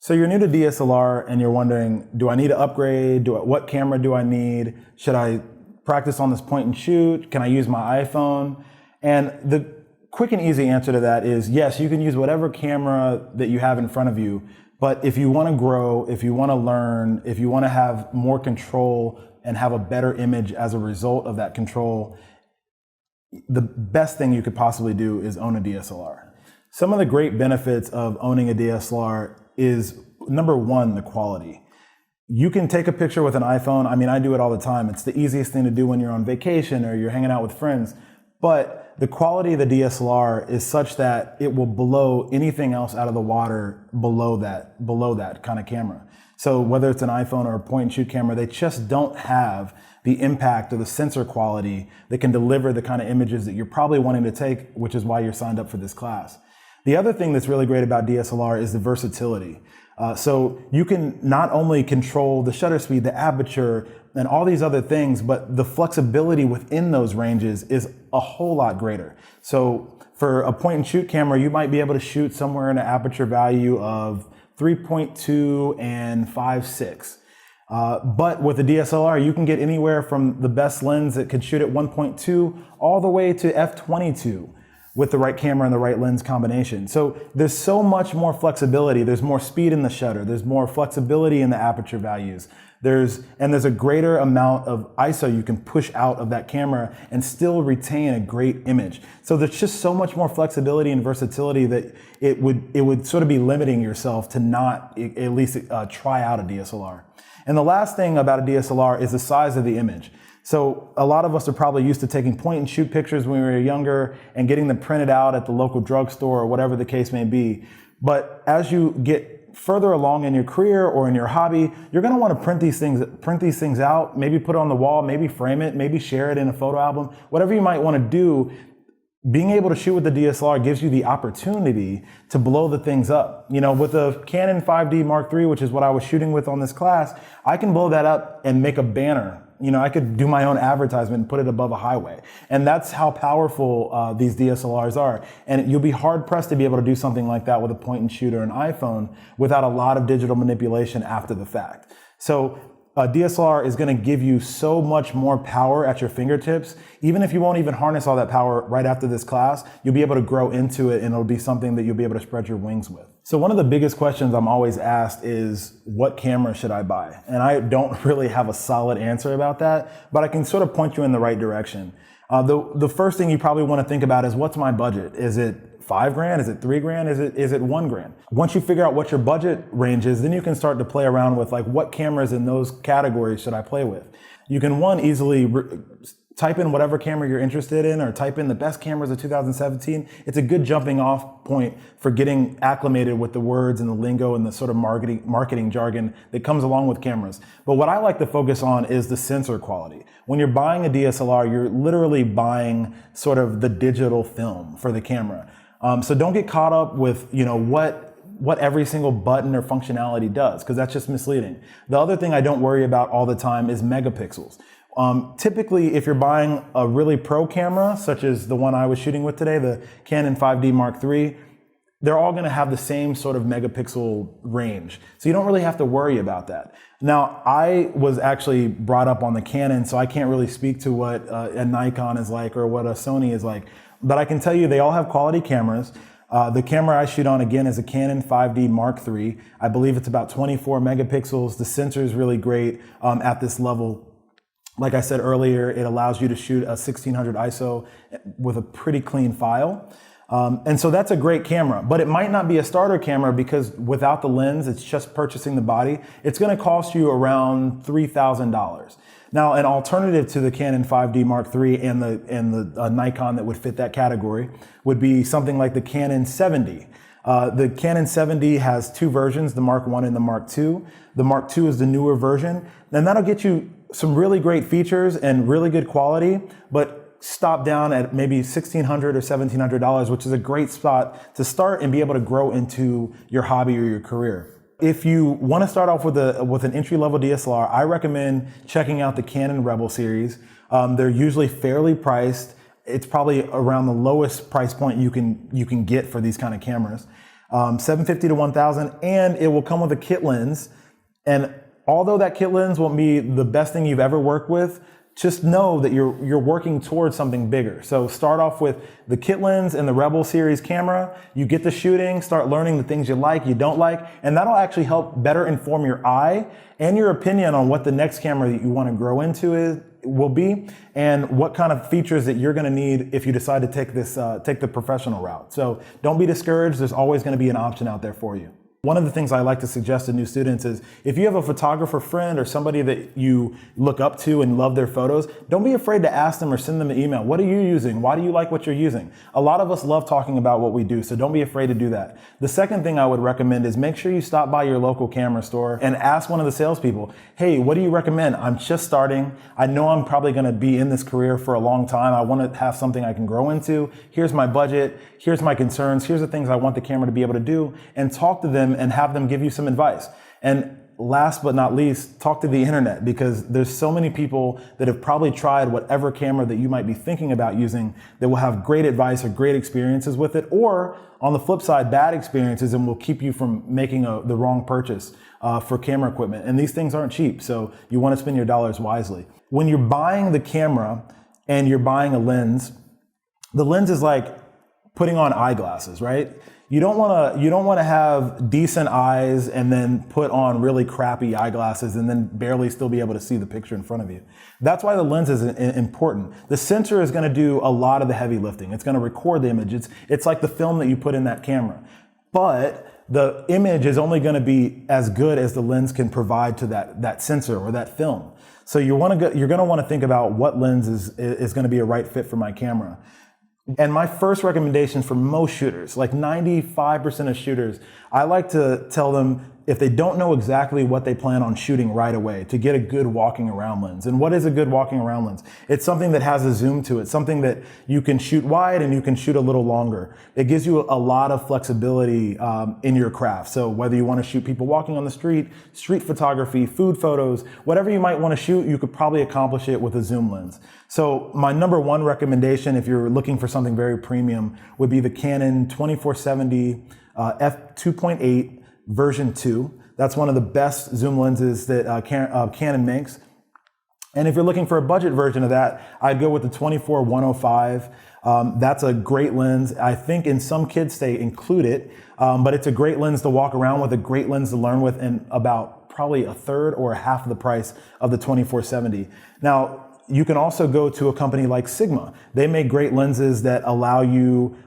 So you're new to DSLR and you're wondering, do I need to upgrade? What camera do I need? Should I practice on this point and shoot? Can I use my iPhone? And the quick and easy answer to that is yes, you can use whatever camera that you have in front of you. But if you want to grow, if you want to learn, if you want to have more control and have a better image as a result of that control, the best thing you could possibly do is own a DSLR. Some of the great benefits of owning a DSLR is, number one, the quality. You can take a picture with an iPhone. I mean, I do it all the time. It's the easiest thing to do when you're on vacation or you're hanging out with friends. But the quality of the DSLR is such that it will blow anything else out of the water below that kind of camera. So whether it's an iPhone or a point and shoot camera, they just don't have the impact or the sensor quality that can deliver the kind of images that you're probably wanting to take, which is why you're signed up for this class. The other thing that's really great about DSLR is the versatility. So you can not only control the shutter speed, the aperture, and all these other things, but the flexibility within those ranges is a whole lot greater. So for a point and shoot camera, you might be able to shoot somewhere in an aperture value of 3.2 and 5.6. But with a DSLR, you can get anywhere from the best lens that could shoot at 1.2 all the way to f/22 with the right camera and the right lens combination. So there's so much more flexibility. There's more speed in the shutter. There's more flexibility in the aperture values. There's a greater amount of ISO you can push out of that camera and still retain a great image. So there's just so much more flexibility and versatility that it would sort of be limiting yourself to not at least try out a DSLR. And the last thing about a DSLR is the size of the image. So a lot of us are probably used to taking point and shoot pictures when we were younger and getting them printed out at the local drugstore or whatever the case may be. But as you get further along in your career or in your hobby, you're going to want to print these things out, maybe put it on the wall, maybe frame it, maybe share it in a photo album, whatever you might want to do. Being able to shoot with the DSLR gives you the opportunity to blow the things up. You know, with a Canon 5D Mark III, which is what I was shooting with on this class, I can blow that up and make a banner. You know, I could do my own advertisement and put it above a highway. And that's how powerful these DSLRs are. And you'll be hard pressed to be able to do something like that with a point and shoot or an iPhone without a lot of digital manipulation after the fact. So a DSLR is going to give you so much more power at your fingertips. Even if you won't even harness all that power right after this class, you'll be able to grow into it and it'll be something that you'll be able to spread your wings with. So one of the biggest questions I'm always asked is, what camera should I buy? And I don't really have a solid answer about that, but I can sort of point you in the right direction. The first thing you probably want to think about is, what's my budget? Is it $5,000? Is it $3,000? Is it $1,000? Once you figure out what your budget range is, then you can start to play around with, like, what cameras in those categories should I play with? You can easily type in whatever camera you're interested in, or type in the best cameras of 2017. It's a good jumping off point for getting acclimated with the words and the lingo and the sort of marketing jargon that comes along with cameras. But what I like to focus on is the sensor quality. When you're buying a DSLR, you're literally buying sort of the digital film for the camera. So don't get caught up with, you know, what every single button or functionality does, because that's just misleading. The other thing I don't worry about all the time is megapixels. Typically, if you're buying a really pro camera, such as the one I was shooting with today, the Canon 5D Mark III, they're all going to have the same sort of megapixel range. So you don't really have to worry about that. Now, I was actually brought up on the Canon, so I can't really speak to what a Nikon is like or what a Sony is like. But I can tell you they all have quality cameras. The camera I shoot on, again, is a Canon 5D Mark III. I believe it's about 24 megapixels. The sensor is really great at this level. Like I said earlier, it allows you to shoot a 1600 ISO with a pretty clean file. And so that's a great camera, but it might not be a starter camera, because without the lens, it's just purchasing the body. It's going to cost you around $3,000. Now, an alternative to the Canon 5D Mark III and the Nikon that would fit that category would be something like the Canon 70. The Canon 70 has two versions, the Mark I and the Mark II. The Mark II is the newer version, and that'll get you some really great features and really good quality, but stop down at maybe $1,600 or $1,700, which is a great spot to start and be able to grow into your hobby or your career. If you want to start off with an entry-level DSLR, I recommend checking out the Canon Rebel series. They're usually fairly priced. It's probably around the lowest price point you can get for these kind of cameras. 750 to 1000, and it will come with a kit lens. And although that kit lens won't be the best thing you've ever worked with, just know that you're working towards something bigger. So start off with the kit lens and the Rebel series camera. You get the shooting, start learning the things you like, you don't like, and that'll actually help better inform your eye and your opinion on what the next camera that you want to grow into will be, and what kind of features that you're going to need if you decide to take the professional route. So don't be discouraged. There's always going to be an option out there for you. One of the things I like to suggest to new students is if you have a photographer friend or somebody that you look up to and love their photos, don't be afraid to ask them or send them an email. What are you using? Why do you like what you're using? A lot of us love talking about what we do, so don't be afraid to do that. The second thing I would recommend is make sure you stop by your local camera store and ask one of the salespeople, hey, what do you recommend? I'm just starting. I know I'm probably going to be in this career for a long time. I want to have something I can grow into. Here's my budget. Here's my concerns. Here's the things I want the camera to be able to do, and talk to them and have them give you some advice. And last but not least, talk to the internet, because there's so many people that have probably tried whatever camera that you might be thinking about using that will have great advice or great experiences with it, or on the flip side, bad experiences, and will keep you from making the wrong purchase for camera equipment. And these things aren't cheap, so you want to spend your dollars wisely. When you're buying the camera and you're buying a lens, the lens is like putting on eyeglasses, right? You don't want to have decent eyes and then put on really crappy eyeglasses and then barely still be able to see the picture in front of you. That's why the lens is important. The sensor is going to do a lot of the heavy lifting. It's going to record the image. It's like the film that you put in that camera. But the image is only going to be as good as the lens can provide to that sensor or that film. So you're going to want to think about what lens is going to be a right fit for my camera. And my first recommendation for most shooters, like 95% of shooters, I like to tell them, if they don't know exactly what they plan on shooting right away, to get a good walking around lens. And what is a good walking around lens? It's something that has a zoom to it, something that you can shoot wide and you can shoot a little longer. It gives you a lot of flexibility in your craft. So whether you want to shoot people walking on the street photography, food photos, whatever you might want to shoot, you could probably accomplish it with a zoom lens. So my number one recommendation, if you're looking for something very premium, would be the Canon 2470 f2.8 version 2. That's one of the best zoom lenses that Canon makes. And if you're looking for a budget version of that, I'd go with the 24-105. That's a great lens. I think in some kits they include it, but it's a great lens to walk around with, a great lens to learn with, and about probably a third or a half of the price of the 2470. Now, you can also go to a company like Sigma. They make great lenses that allow you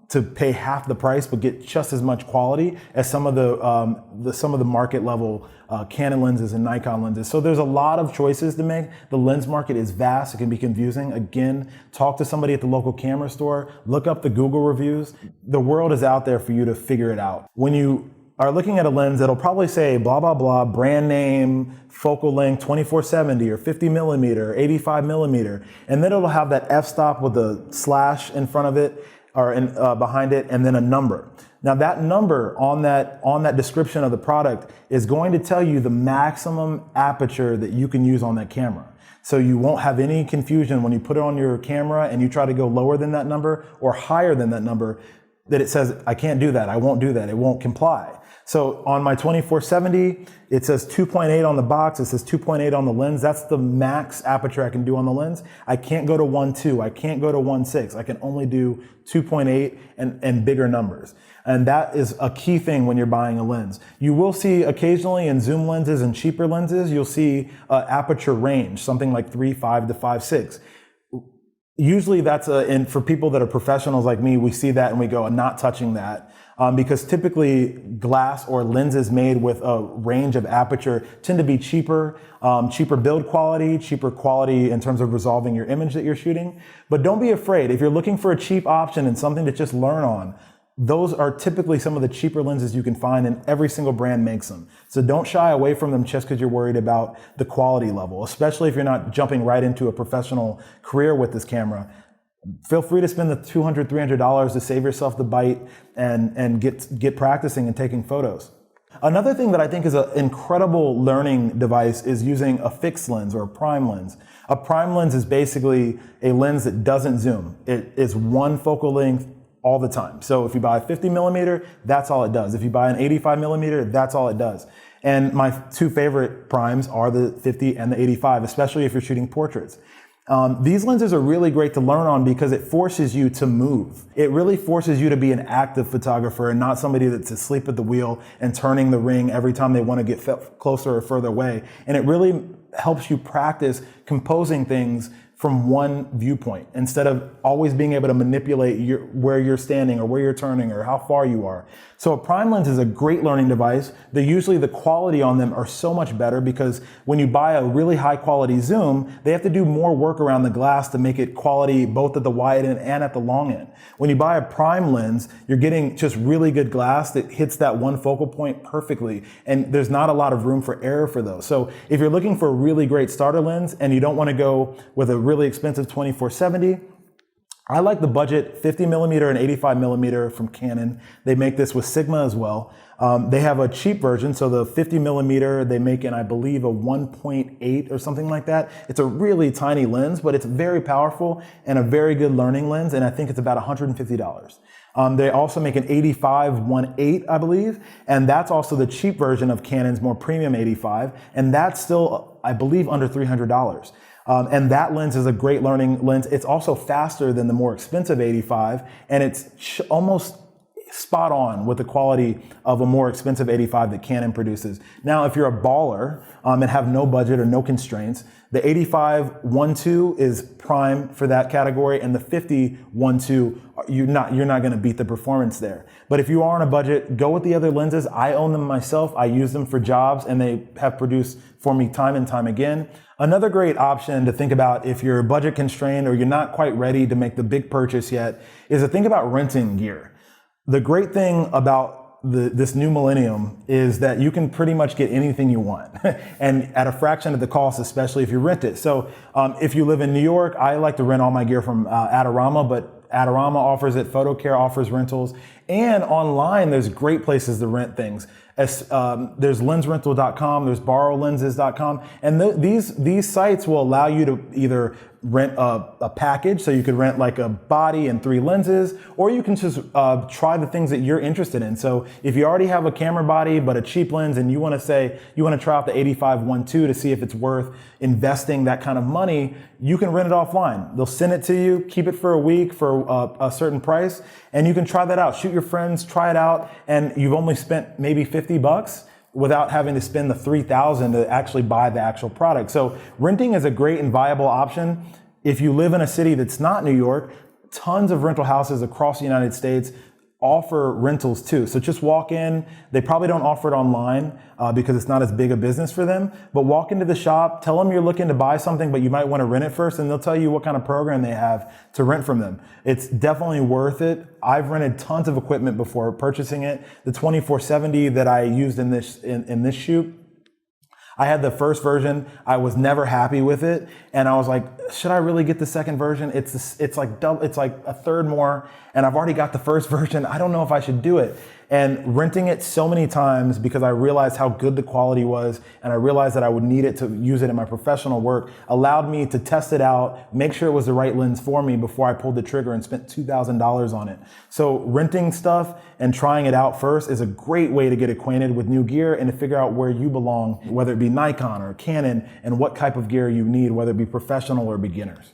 to pay half the price but get just as much quality as some of the market level Canon lenses and Nikon lenses. So there's a lot of choices to make. The lens market is vast. It can be confusing. Again, talk to somebody at the local camera store. Look up the Google reviews. The world is out there for you to figure it out. When you are looking at a lens, it'll probably say blah, blah, blah, brand name, focal length 2470 or 50 millimeter, 85 millimeter. And then it'll have that f-stop with the slash in front of it, or behind it, and then a number. Now that number on that description of the product is going to tell you the maximum aperture that you can use on that camera. So you won't have any confusion when you put it on your camera and you try to go lower than that number or higher than that number, that it says, I can't do that, I won't do that, it won't comply. So on my 2470, it says 2.8 on the box, it says 2.8 on the lens. That's the max aperture I can do on the lens. I can't go to 1.2, I can't go to 1.6. I can only do 2.8 and bigger numbers. And that is a key thing when you're buying a lens. You will see occasionally in zoom lenses and cheaper lenses, you'll see aperture range, something like 3.5 to 5.6. Usually that's and for people that are professionals like me, we see that and we go, I'm not touching that. Because typically glass or lenses made with a range of aperture tend to be cheaper, cheaper build quality, cheaper quality in terms of resolving your image that you're shooting. But don't be afraid. If you're looking for a cheap option and something to just learn on, those are typically some of the cheaper lenses you can find, and every single brand makes them. So don't shy away from them just because you're worried about the quality level, especially if you're not jumping right into a professional career with this camera. Feel free to spend the $200, $300 to save yourself the bite and get practicing and taking photos. Another thing that I think is an incredible learning device is using a fixed lens or a prime lens. A prime lens is basically a lens that doesn't zoom. It is one focal length all the time. So if you buy a 50 millimeter, that's all it does. If you buy an 85 millimeter, that's all it does. And my two favorite primes are the 50 and the 85, especially if you're shooting portraits. These lenses are really great to learn on because it forces you to move. It really forces you to be an active photographer and not somebody that's asleep at the wheel and turning the ring every time they want to get closer or further away. And it really helps you practice composing things from one viewpoint instead of always being able to manipulate where you're standing or where you're turning or how far you are. So a prime lens is a great learning device. Usually the quality on them are so much better because when you buy a really high quality zoom, they have to do more work around the glass to make it quality both at the wide end and at the long end. When you buy a prime lens, you're getting just really good glass that hits that one focal point perfectly. And there's not a lot of room for error for those. So if you're looking for a really great starter lens and you don't want to go with a really expensive 24-70, I like the budget 50 millimeter and 85 millimeter from Canon. They make this with Sigma as well. They have a cheap version, so the 50 millimeter they make in, I believe, a 1.8 or something like that. It's a really tiny lens, but it's very powerful and a very good learning lens, and I think it's about $150. They also make an 85 1.8, I believe, and that's also the cheap version of Canon's more premium 85, and that's still, I believe, under $300. And that lens is a great learning lens. It's also faster than the more expensive 85, and it's almost spot on with the quality of a more expensive 85 that Canon produces. Now, if you're a baller and have no budget or no constraints, the 85 1.2 is prime for that category, and the 50 1.2, you're not going to beat the performance there. But if you are on a budget, go with the other lenses. I own them myself. I use them for jobs, and they have produced for me time and time again. Another great option to think about if you're budget constrained or you're not quite ready to make the big purchase yet is to think about renting gear. The great thing about this new millennium is that you can pretty much get anything you want and at a fraction of the cost, especially if you rent it. So if you live in New York, I like to rent all my gear from Adorama, but Adorama offers it, PhotoCare offers rentals, and online there's great places to rent things. There's lensrental.com, there's borrowlenses.com, and these sites will allow you to either rent a package, so you could rent like a body and 3 lenses, or you can just try the things that you're interested in. So if you already have a camera body but a cheap lens and you want to try out the 85 1.2 to see if it's worth investing that kind of money, you can rent it offline. They'll send it to you, keep it for a week for a certain price, and you can try that out. Shoot your friends, try it out, and you've only spent maybe $50 without having to spend the $3,000 to actually buy the actual product. So renting is a great and viable option. If you live in a city that's not New York, tons of rental houses across the United States offer rentals too. So just walk in. They probably don't offer it online because it's not as big a business for them, but walk into the shop, tell them you're looking to buy something, but you might want to rent it first, and they'll tell you what kind of program they have to rent from them. It's definitely worth it. I've rented tons of equipment before purchasing it. The 24-70 that I used in this shoot, I had the first version. I was never happy with it, and I was like, should I really get the second version? It's like a third more, and I've already got the first version. I don't know if I should do it. And renting it so many times because I realized how good the quality was, and I realized that I would need it to use it in my professional work, allowed me to test it out, make sure it was the right lens for me before I pulled the trigger and spent $2,000 on it. So renting stuff and trying it out first is a great way to get acquainted with new gear and to figure out where you belong, whether it be Nikon or Canon, and what type of gear you need, whether it be professional or beginners.